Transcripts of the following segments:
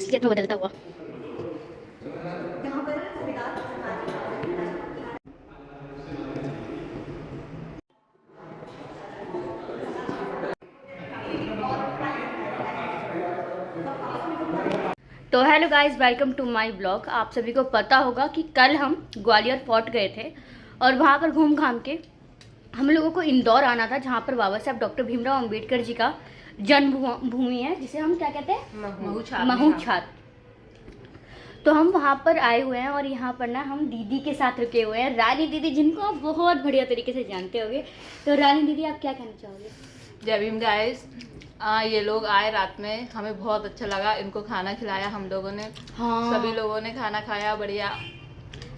असलियत में बदलता हुआ। तो hello guys, welcome to my blog. आप सभी को पता होगा कि कल हम ग्वालियर फोर्ट गए थे और वहाँ पर घूम घाम के हम लोगों को इंदौर आना था, जहाँ पर बाबा साहब डॉक्टर भीमराव अंबेडकर जी का जन्मभूमि है, जिसे हम क्या कहते हैं, महू छात। तो हम वहाँ पर आए हुए हैं और यहाँ पर ना हम दीदी के साथ रुके हुए हैं, रानी दीदी, जिनको आप बहुत बढ़िया तरीके से जानते होंगे। तो रानी दीदी, आप क्या कहना चाहोगे? जय भीम गाइस। ये लोग आए रात में, हमें बहुत अच्छा लगा। इनको खाना खिलाया हम लोगों ने। हाँ, सभी लोगों ने खाना खाया, बढ़िया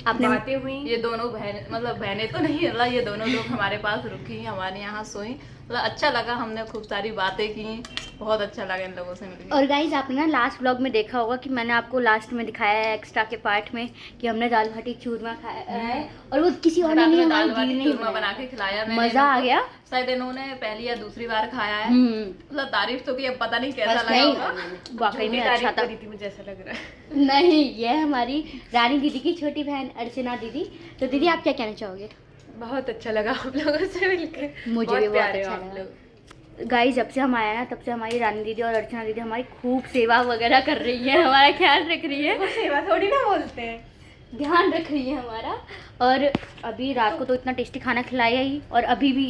आपने बातें हुई। ये दोनों बहन, मतलब बहनें तो नहीं, मतलब ये दोनों लोग हमारे पास रुकी, हमारे यहाँ सोई। मतलब अच्छा लगा, हमने खूब सारी बातें की, बहुत अच्छा लगा इन लोगों से मिलकर। और गाइज, आपने ना लास्ट व्लॉग में देखा होगा कि मैंने आपको लास्ट में दिखाया है एक्स्ट्रा के पार्ट में कि हमने दाल बाटी चूरमा खाया है और वो किसी और ने नहीं, हमारी दीदी ने चूरमा बना के खिलाया। मजा आ गया। शायद इन्होंने पहली या दूसरी बार खाया है। मतलब तारीफ तो की, अब पता नहीं कैसा लगा होगा। वाकई में अच्छा था। मुझे ऐसा लग रहा है। नहीं, ये हमारी रानी दीदी की छोटी बहन अर्चना दीदी। तो दीदी, आप क्या कहना चाहोगे? बहुत अच्छा लगा आप लोगों से मिलकर। मुझे भी बहुत अच्छा लगा। गाइस, जब से हम आए हैं तब से हमारी रानी दीदी और अर्चना दीदी हमारी खूब सेवा वगैरह कर रही है, हमारा ख्याल रख रही है। सेवा थोड़ी ना बोलते हैं, ध्यान रख रही है हमारा। और अभी रात को तो इतना टेस्टी खाना खिलाया ही, और अभी भी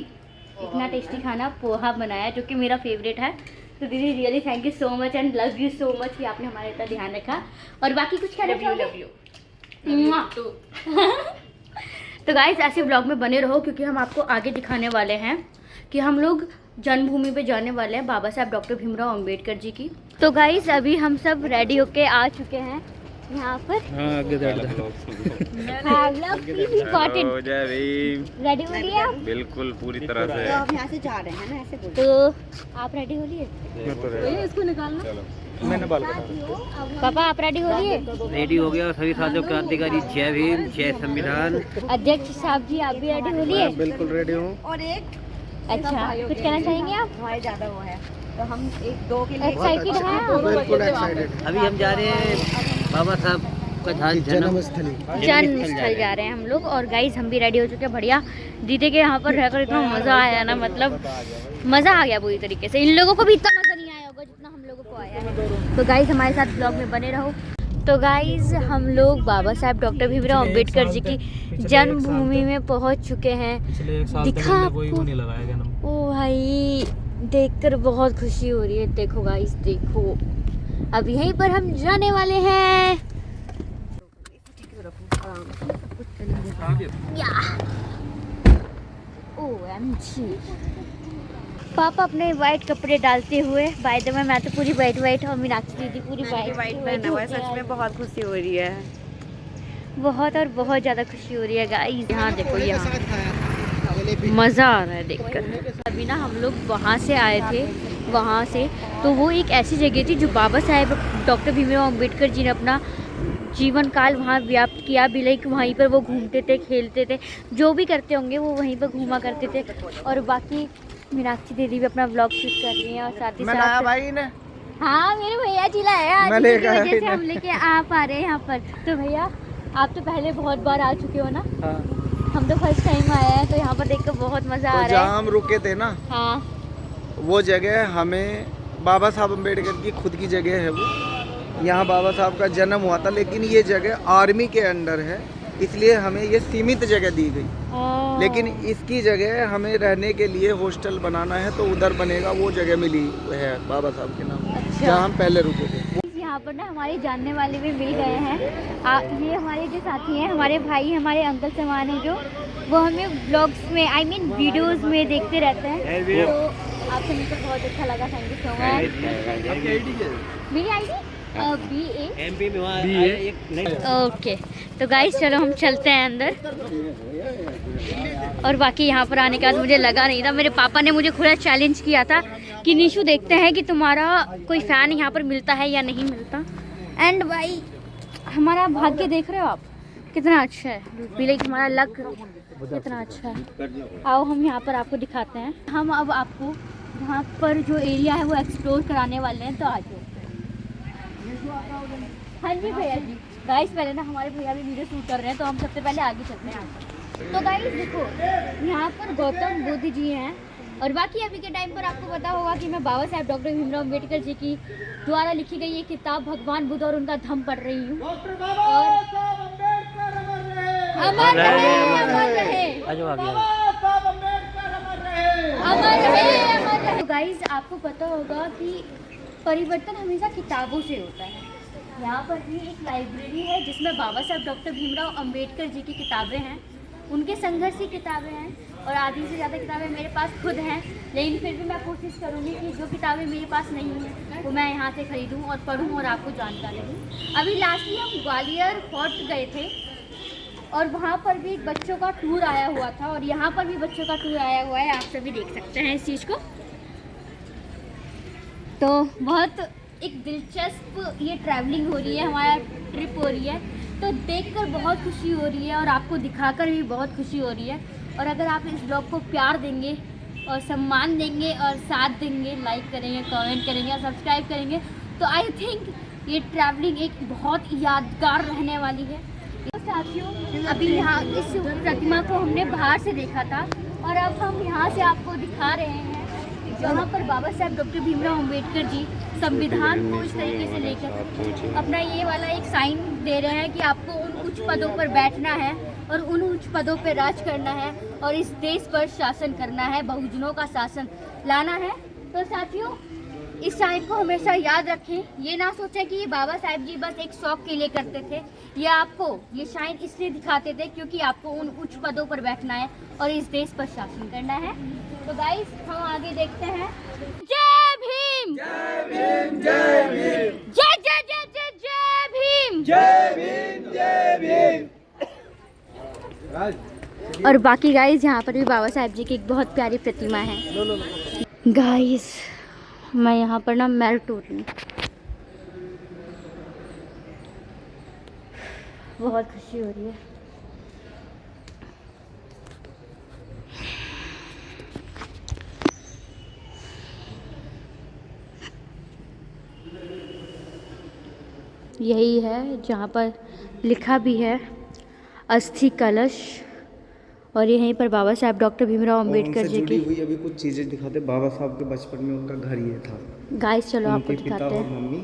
इतना टेस्टी खाना पोहा बनाया, जो कि मेरा फेवरेट है। तो दीदी, really thank you so much and love you so much कि आपने हमारे इतना ध्यान रखा। और बाकी कुछ कहना चाहोगे? तो गाइस, ऐसे व्लॉग में बने रहो, क्योंकि हम आपको आगे दिखाने वाले हैं कि हम लोग जन्मभूमि पे जाने वाले हैं, बाबा साहब डॉक्टर भीमराव अंबेडकर जी की। तो गाइस, अभी हम सब रेडी होके आ चुके हैं यहाँ पर। रेडी हो लिए आप? बिल्कुल पूरी तरह से। तो आप यहाँ से जा रहे हैं ना, ऐसे बोल। तो आप रेडी हो लिए? इसको निकालना। मैंने बाल पापा, आप रेडी हो लिए? रेडी हो गया। सभी साथियों क्रांतिकारी जय भीम, जय संविधान। अध्यक्ष साहब जी, आप भी रेडी हो लिए? बिल्कुल रेडी हूँ। और एक अच्छा, कुछ कहना चाहेंगे आप? हमारे ज्यादा वो है, तो हम एक दो के लिए एक्साइटेड हैं? बिल्कुल एक्साइटेड। अभी हम जा रहे हैं बाबा साहब का जन्मस्थली जन्मस्थल जा रहे हैं हम लोग। और गाइज, हम भी रेडी हो चुके हैं, बढ़िया। दीदी के यहाँ पर रहकर इतना मज़ा आया ना, मतलब मज़ा आ गया पूरी तरीके से। इन लोगों को भी इतना मज़ा नहीं आया होगा जितना हम लोगों को आया है। तो गाइज, हमारे साथ ब्लॉग में बने रहो। तो गाइज, हम लोग बाबा साहब डॉक्टर भीमराव अंबेडकर जी की जन्मभूमि में पहुंच चुके हैं। दिखा आपको? ओ भाई, देखकर बहुत खुशी हो रही है। देखो गाइज, देखो, अब यहीं पर हम जाने वाले हैं। OMG। पापा अपने वाइट कपड़े डालते हुए, बाय द वे मैं तो पूरी वाइट और मीनाक्षी दीदी पूरी वाइट पहना हुआ है। सच में बहुत खुशी हो रही है, बहुत और बहुत ज़्यादा खुशी हो रही है गाइस। यहाँ देखो, यहाँ मज़ा आ रहा है देखकर। अभी ना हम लोग वहाँ से आए थे, वहाँ से तो वो एक ऐसी जगह थी जो बाबा साहेब डॉक्टर भीमराव अंबेडकर जी ने अपना जीवन काल वहाँ व्याप्त किया भी। लाइक वहीं पर वो घूमते थे, खेलते थे, जो भी करते होंगे वो वहीं पर घूमा करते थे। और बाकी मीनाक्षी दीदी भी अपना व्लॉग शूट कर रही हैं, और साथ ही साथ भाई ने। हाँ, मेरे भैया जी लाए हैं, आज इसी वजह से हम लेके आ पा रहे हैं यहाँ पर। तो भैया, आप तो पहले बहुत बार आ चुके हो ना? हाँ। हम तो फर्स्ट टाइम आए हैं, तो यहाँ पर देखकर बहुत मज़ा आ रहा है। जहाँ हम रुके थे ना, हाँ, वो जगह हमें बाबा साहब अम्बेडकर की खुद की जगह है वो। यहाँ बाबा साहब का जन्म हुआ था, लेकिन ये जगह आर्मी के अंडर है, इसलिए हमें ये सीमित जगह दी गई। लेकिन इसकी जगह हमें रहने के लिए हॉस्टल बनाना है, तो उधर बनेगा। वो जगह मिली है बाबा साहब के नाम। अच्छा। जहाँ हम पहले रुके थे। यहाँ पर ना हमारे जानने वाले भी मिल गए हैं। ये हमारे जो साथी हैं, हमारे भाई, हमारे अंकल समान हैं, जो वो हमें ब्लॉग्स में, आई मीन वीडियोस में देखते रहते हैं। तो आपसे मिलकर बहुत अच्छा लगा, थैंक यू सो मच। मेरी ID BA ओके। तो गाइस, चलो हम चलते हैं अंदर। और बाकी यहाँ पर आने के बाद मुझे लगा नहीं था, मेरे पापा ने मुझे खुला चैलेंज किया था कि निशु, देखते हैं कि तुम्हारा कोई फ़ैन यहाँ पर मिलता है या नहीं मिलता। एंड भाई, हमारा भाग्य देख रहे हो आप कितना अच्छा है, लाइक हमारा लक कितना अच्छा है। आओ हम यहाँ पर आपको दिखाते हैं। हम अब आपको यहाँ पर जो एरिया है वो एक्सप्लोर कराने वाले हैं, तो आ जाओ। हाँ जी भैया जी। गाइस पहले ना हमारे भैया भी वीडियो शूट कर रहे हैं, तो हम सबसे पहले आगे चलते हैं। तो गाइस देखो, यहाँ पर गौतम बुद्ध जी हैं, और बाकी अभी के टाइम पर आपको पता होगा कि मैं बाबा साहेब डॉक्टर भीमराव अम्बेडकर जी की द्वारा लिखी गई ये किताब भगवान बुद्ध और उनका धम्म पढ़ रही हूँ। और अमर रहे, अमर रहे, अमर रहे। तो गाइस आपको पता होगा कि परिवर्तन हमेशा किताबों से होता है। यहाँ पर भी एक लाइब्रेरी है जिसमें बाबा साहब डॉक्टर भीमराव अंबेडकर जी की किताबें हैं, उनके संघर्ष की किताबें हैं, और आधी से ज़्यादा किताबें मेरे पास खुद हैं। लेकिन फिर भी मैं कोशिश करूँगी कि जो किताबें मेरे पास नहीं हैं वो मैं यहाँ से ख़रीदूँ और पढ़ूँ और आपको जानकारी दूँ। अभी लास्टली हम ग्वालियर फोर्ट गए थे, और वहाँ पर भी बच्चों का टूर आया हुआ था, और यहाँ पर भी बच्चों का टूर आया हुआ है। आप सभी देख सकते हैं इस चीज़ को। तो बहुत एक दिलचस्प ये ट्रैवलिंग हो रही है, हमारा ट्रिप हो रही है, तो देखकर बहुत खुशी हो रही है और आपको दिखाकर भी बहुत खुशी हो रही है। और अगर आप इस ब्लॉग को प्यार देंगे और सम्मान देंगे और साथ देंगे, लाइक करेंगे, कमेंट करेंगे और सब्सक्राइब करेंगे, तो आई थिंक ये ट्रैवलिंग एक बहुत यादगार रहने वाली है। तो साथियों, अभी यहाँ इस प्रतिमा को हमने बाहर से देखा था, और अब हम यहाँ से आपको दिखा रहे हैं जहाँ पर बाबा साहब डॉक्टर भीमराव अंबेडकर जी संविधान को इस तरीके से लेकर अपना ये वाला एक साइन दे रहे हैं कि आपको उन उच्च पदों पर बैठना है और उन उच्च पदों पर राज करना है और इस देश पर शासन करना है, बहुजनों का शासन लाना है। तो साथियों, इस साइन को हमेशा याद रखें। ये ना सोचें कि ये बाबा साहब जी बस एक शौक के लिए करते थे, ये आपको ये साइन इसलिए दिखाते थे क्योंकि आपको उन उच्च पदों पर बैठना है और इस देश पर शासन करना है। तो गाइस, हम आगे देखते हैं। जय भीम, जय भीम, जय भीम, जय जय जय जय जय भीम, जय भीम, जय भीम। और बाकी गाइस, यहाँ पर भी बाबा साहब जी की एक बहुत प्यारी प्रतिमा है। गाइस, मैं यहाँ पर ना मेल्ट हो रही हूँ, बहुत खुशी हो रही है। यही है जहाँ पर लिखा भी है अस्थि कलश, और यहीं पर बाबा साहब डॉक्टर भीमराव अंबेडकर जी की हुई अभी कुछ चीजें दिखाते। बाबा साहब के बचपन में उनका घर ये था। गाइस चलो आपको दिखाते हैं। मम्मी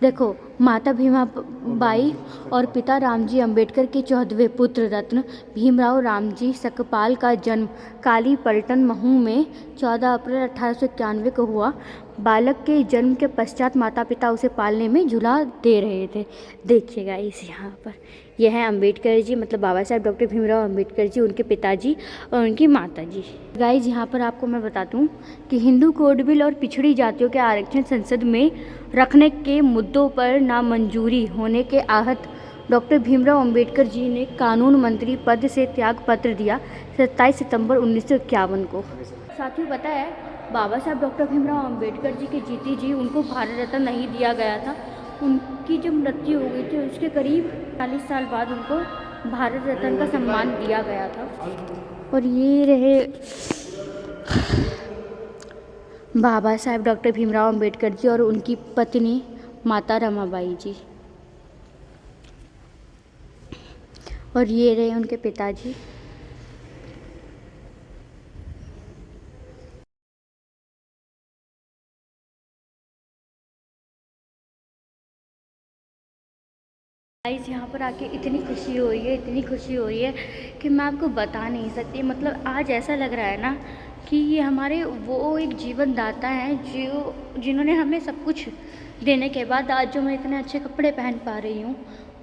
देखो, माता भीमाबाई और पिता रामजी अंबेडकर के 14वें पुत्र रत्न भीमराव रामजी सकपाल का जन्म काली पलटन महू में 14 अप्रैल 1891 को हुआ। बालक के जन्म के पश्चात माता पिता उसे पालने में झूला दे रहे थे। देखिएगा इस यहाँ पर यह है अंबेडकर जी, मतलब बाबा साहब डॉक्टर भीमराव अंबेडकर जी, उनके पिताजी और उनकी माता जी। गाइस, यहाँ पर आपको मैं बता दूँ कि हिंदू कोड बिल और पिछड़ी जातियों के आरक्षण संसद में रखने के मुद्दों पर नामंजूरी होने के आहत डॉक्टर भीमराव अंबेडकर जी ने कानून मंत्री पद से त्याग पत्र दिया 27 सितंबर 1951 को। साथियों, पता है बाबा साहब डॉक्टर भीमराव अंबेडकर जी के जीते जी उनको भारत रत्न नहीं दिया गया था। उनकी जब मृत्यु हो गई थी उसके करीब 40 साल बाद उनको भारत रत्न का सम्मान दिया गया था। और ये रहे बाबा साहब डॉक्टर भीमराव अंबेडकर जी और उनकी पत्नी माता रमाबाई जी, और ये रहे उनके पिताजी। गाइस, यहाँ पर आके इतनी खुशी हो रही है, इतनी खुशी हो रही है कि मैं आपको बता नहीं सकती। मतलब आज ऐसा लग रहा है ना कि ये हमारे वो एक जीवन दाता हैं जिन्होंने हमें सब कुछ देने के बाद आज जो मैं इतने अच्छे कपड़े पहन पा रही हूँ,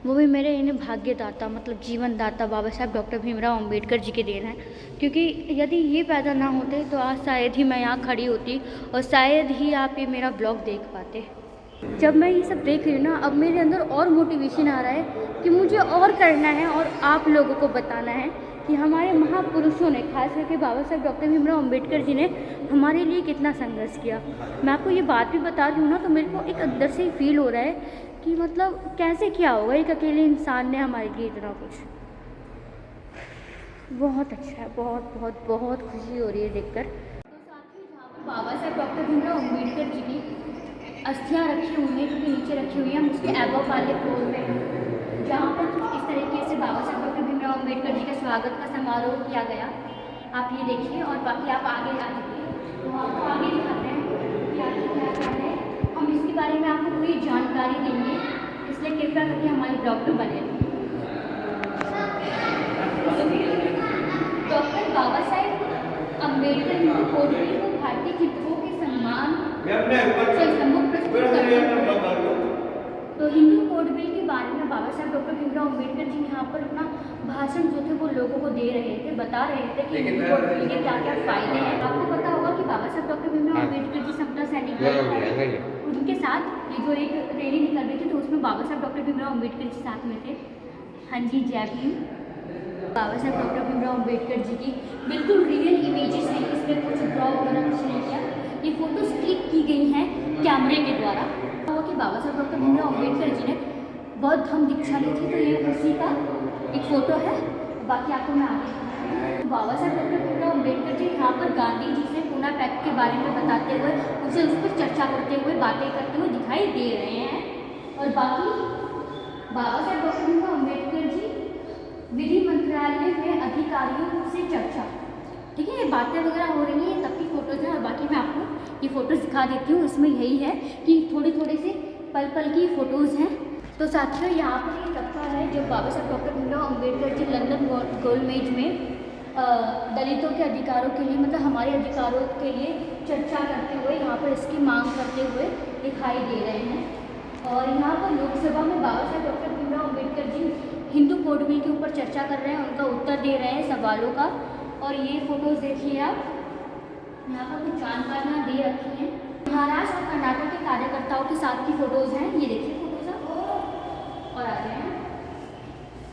वो भी मेरे इन्हें भाग्यदाता मतलब जीवन दाता बाबा साहब डॉक्टर भीमराव अंबेडकर जी के देन है। क्योंकि यदि ये पैदा ना होते तो आज शायद ही मैं यहाँ खड़ी होती और शायद ही आप ये मेरा ब्लॉग देख पाते। जब मैं ये सब देख रही हूँ ना, अब मेरे अंदर और मोटिवेशन आ रहा है कि मुझे और करना है और आप लोगों को बताना है कि हमारे महापुरुषों ने, खास करके बाबा साहब डॉक्टर भीमराव अंबेडकर जी ने हमारे लिए कितना संघर्ष किया। मैं आपको ये बात भी बता रही हूँ ना, तो मेरे को एक अंदर से ही फील हो रहा है कि मतलब कैसे क्या होगा एक अकेले इंसान ने हमारे लिए इतना कुछ। बहुत अच्छा है, बहुत बहुत बहुत खुशी हो रही है देखकर। तो साथियों, जहाँ पर बाबा साहब डॉक्टर भीमराव अंबेडकर जी की अस्थियाँ रखी हुई हैं, जो कि नीचे रखी हुई हैं। हम उसके एबव वाले फ्लोर में हैं, जहाँ पर कुछ इस तरीके से बाबा साहब डॉक्टर भीमराव अम्बेडकर जी का स्वागत का समारोह किया गया। आप ये देखिए, और बाकी आप आगे जा चुके तो आपको आगे दिखाते हैं कि आगे क्या क्या है। हम इसके बारे में आपको पूरी जानकारी देंगे, इसलिए कृपया करके हमारे ब्लॉग पर बने रहें। Doctor Baba Saheb Ambedkar Hindu code bill को भारतीय चिंतकों के सम्मान से सम्मुख प्रस्तुत करते हैं। तो हिंदू कोड बिल के बारे में बाबा साहब डॉक्टर भीमराव अम्बेडकर जी यहाँ पर अपना भाषण जो थे वो लोगों को दे रहे थे, बता रहे थे कि हिंदू कोड बिल के क्या क्या फायदे हैं। आपको पता होगा कि बाबा साहब डॉक्टर भीमराव अम्बेडकर जी समता सैनिक उनके साथ ये जो एक रैली निकल रही थी, तो उसमें बाबा साहब डॉक्टर भीमराव अम्बेडकर जी साथ में थे। हाँ जी, जय भीम। बाबा साहब डॉक्टर भीमराव अम्बेडकर जी की बिल्कुल रियल इमेजेस हैं, इसमें कुछ ड्रॉ वगैरह कुछ नहीं किया। ये फोटोज क्लिक की गई हैं कैमरे के द्वारा। हुआ कि बाबा साहब डॉक्टर भीमराव अम्बेडकर जी ने बौद्ध धर्म दीक्षा ली थी, तो ये उसी का एक फ़ोटो है। बाकी आपको मैं आगे बाबा साहब डॉक्टर भीमराव अम्बेडकर जी यहाँ पर गांधी जी से पूना पैक्ट के बारे में बताते हुए, उनसे उस पर चर्चा करते हुए, बातें करते हुए दिखाई दे रहे हैं। और बाकी बाबा साहब डॉक्टर भीमराव अम्बेडकर जी विधि मंत्रालय में अधिकारियों से चर्चा, ठीक है, ये बातें वगैरह हो रही हैं, तब की फ़ोटोज़ हैं। और बाकी मैं आपको ये फ़ोटोज़ दिखा देती हूँ। इसमें यही है कि थोड़ी थोड़ी से पल पल की फ़ोटोज़ हैं। तो साथियों, यहाँ पर ये तबका है जब बाबा साहब डॉक्टर भीमराव अम्बेडकर जी लंदन गोलमेज में दलितों के अधिकारों के लिए, मतलब हमारे अधिकारों के लिए चर्चा करते हुए, यहाँ पर इसकी मांग करते हुए दिखाई दे रहे हैं। और यहाँ पर लोकसभा में बाबा साहब doctor Bhimrao Ambedkar ji Hindu code bill के ऊपर चर्चा कर रहे हैं, उनका उत्तर दे रहे हैं सवालों का। और ये फ़ोटोज़ देखिए आप, यहाँ पर कुछ जानकारियाँ दे रखी हैं। महाराष्ट्र और कर्नाटक के कार्यकर्ताओं के साथ की फ़ोटोज़ हैं, ये देखिए फ़ोटोज़ आप। और आते हैं,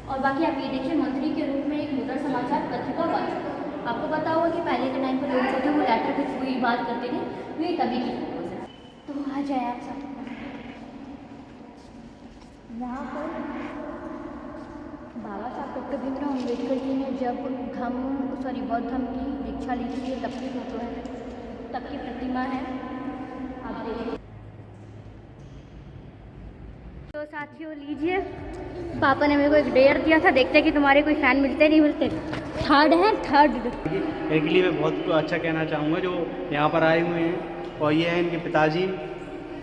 और बाकी आप ये देखिए, मंत्री के रूप में एक मुद्रा समाचार पत्र का वाचक। आपको पता होगा कि पहले के टाइम पर लोग जो थे वो लेटर के थ्रू ही बात करते थे, ये तभी की फ़ोटोज़ है। तो आ जाए आप सब, यहाँ पर बाबा साहब डॉक्टर भीमराव अम्बेडकर जी ने जब बौद्ध धर्म की दीक्षा ली थी, ये तब की फ़ोटो है, तब की प्रतिमा है, आप देखिए। तो साथियों, लीजिए, पापा ने मेरे को एक डेयर दिया था, देखते हैं कि तुम्हारे कोई फ़ैन मिलते नहीं मिलते। थर्ड है, थर्ड। इनके लिए मैं बहुत अच्छा कहना चाहूँगा जो यहाँ पर आए हुए हैं, और ये हैं इनके पिताजी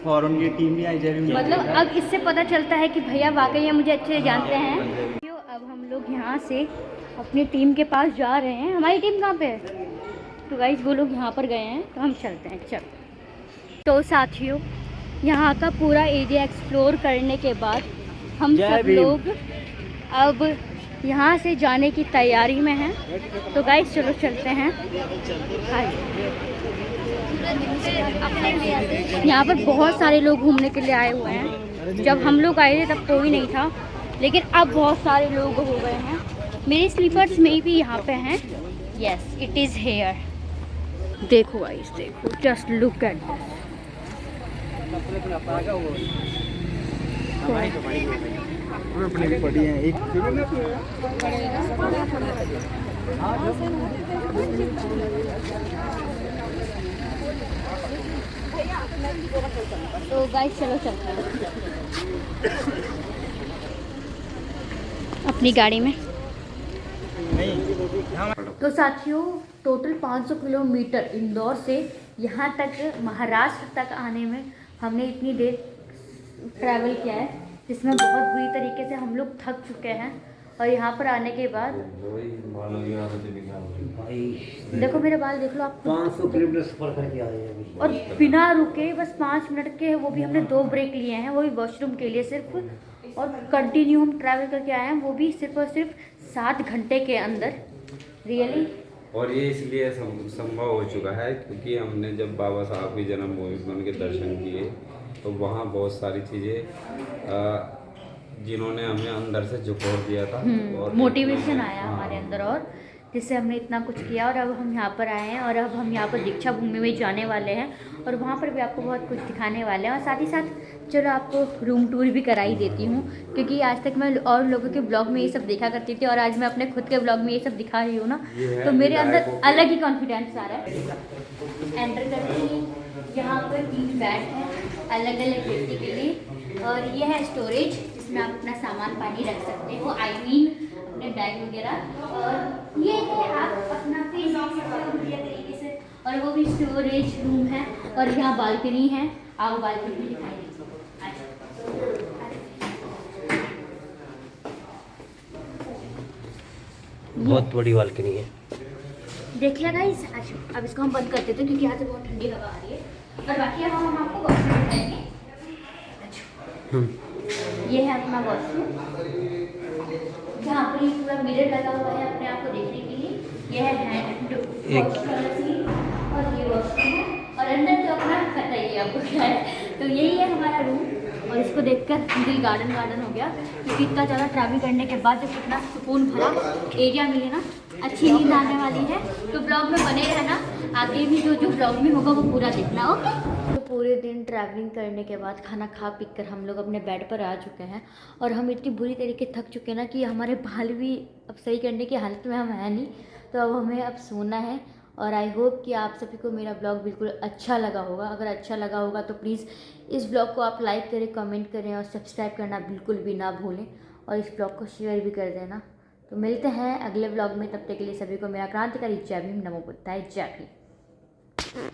और उनकी टीम भी आई। जय मतलब अब इससे पता चलता है कि भैया वाकई मुझे अच्छे से जानते हैं। अब हम लोग यहाँ से अपनी टीम के पास जा रहे हैं। हमारी टीम कहाँ पे है? तो गाइस वो लोग यहाँ पर गए हैं, तो हम चलते हैं। चलो। तो साथियों, यहाँ का पूरा एरिया एक्सप्लोर करने के बाद हम सब लोग अब यहाँ से जाने की तैयारी में हैं। तो गाइस चलो चलते हैं। यहाँ पर बहुत सारे लोग घूमने के लिए आए हुए हैं। जब हम लोग आए थे तब कोई नहीं था, लेकिन अब बहुत सारे लोग हो गए हैं। मेरे स्लीपर्स में भी यहाँ पे हैं। Yes, it is here. देखो गाइस, देखो, जस्ट लुक एट दिस। तो गाइस चलो चलते हैं अपनी गाड़ी में। तो साथियों, टोटल 500 किलोमीटर इंदौर से यहाँ तक महाराष्ट्र तक आने में हमने इतनी देर ट्रैवल किया है, जिसमें बहुत बुरी तरीके से हम लोग थक चुके हैं। और यहाँ पर आने के बाद देखो मेरे बाल देख लो आप, 500 किलोमीटर सफर करके आए हैं अभी। और बिना रुके बस 5 मिनट के, वो भी हमने 2 ब्रेक लिए हैं, वो भी वॉशरूम के लिए सिर्फ। और कंटिन्यू हम ट्रैवल करके आए हैं, वो भी सिर्फ और सिर्फ 7 घंटे के अंदर। रियली। और ये इसलिए संभव हो चुका है क्योंकि हमने जब बाबा साहब की जन्मभूमि के दर्शन किए तो वहाँ बहुत सारी चीज़ें जिन्होंने हमें अंदर से झुकोड़ दिया था और मोटिवेशन आया हमारे अंदर, और जिससे हमने इतना कुछ किया। और अब हम यहाँ पर आए हैं, और अब हम यहाँ पर दीक्षा भूमि में जाने वाले हैं, और वहाँ पर भी आपको बहुत कुछ दिखाने वाले हैं। और साथ ही साथ चलो आपको रूम टूर भी करा ही देती हूँ, क्योंकि आज तक मैं और लोगों के ब्लॉग में ये सब देखा करती थी, और आज मैं अपने खुद के ब्लॉग में ये सब दिखा रही हूँ ना, तो मेरे अंदर अलग ही कॉन्फिडेंस आ रहा है। एंटर करते ही यहाँ पर 3 बेड हैं, अलग अलग व्यक्ति के लिए। और ये है स्टोरेज जिसमें आप अपना सामान पानी रख सकते हो, आई मीन अपने बैग वगैरह। और ये है आप अपना फेस देख सकते हो बढ़िया तरीके से। और वो भी स्टोरेज रूम है। और यहाँ बालकनी है, आप बालकनी भी दिखाई दीजिए। बहुत बड़ी बालकनी है। देख लिया गाइस। अच्छा अब इसको हम बंद कर देते हैं क्योंकि यहाँ से बहुत ठंडी हवा आ रही है। और बाकी अब हम आपको वॉशरूम दिखाएंगे। अच्छा ये है अपना वॉशरूम, जहाँ पर ये पूरा मिरर लगा हुआ है अपने आप को देखने के लिए। यह है हैंड वॉश और ये वॉशरूम है। और अंदर तो अपना पता ही है आपको क्या है। तो यही है हमारा रूम। और इसको देखकर दिल गार्डन गार्डन हो गया क्योंकि इतना ज़्यादा ट्रैवल करने के बाद जब इतना सुकून भरा एरिया मिले ना, अच्छी नींद आने वाली है। तो ब्लॉग में बने रहना, आगे भी जो ब्लॉग में होगा वो पूरा देखना, ओके। तो पूरे दिन ट्रैवलिंग करने के बाद खाना खा पी कर हम लोग अपने बेड पर आ चुके हैं। और हम इतनी बुरी तरीके थक चुके हैं ना कि हमारे बाल भी अब सही करने की हालत में हम हैं नहीं। तो अब हमें अब सोना है। और आई होप कि आप सभी को मेरा ब्लॉग बिल्कुल अच्छा लगा होगा। अगर अच्छा लगा होगा तो प्लीज़ इस ब्लॉग को आप लाइक करें, कमेंट करें और सब्सक्राइब करना बिल्कुल भी ना भूलें। और इस ब्लॉग को शेयर भी कर देना। तो मिलते हैं अगले ब्लॉग में, तब तक के लिए सभी को मेरा क्रांतिकारी जय भीम, नमो बुद्धाय, जय भीम।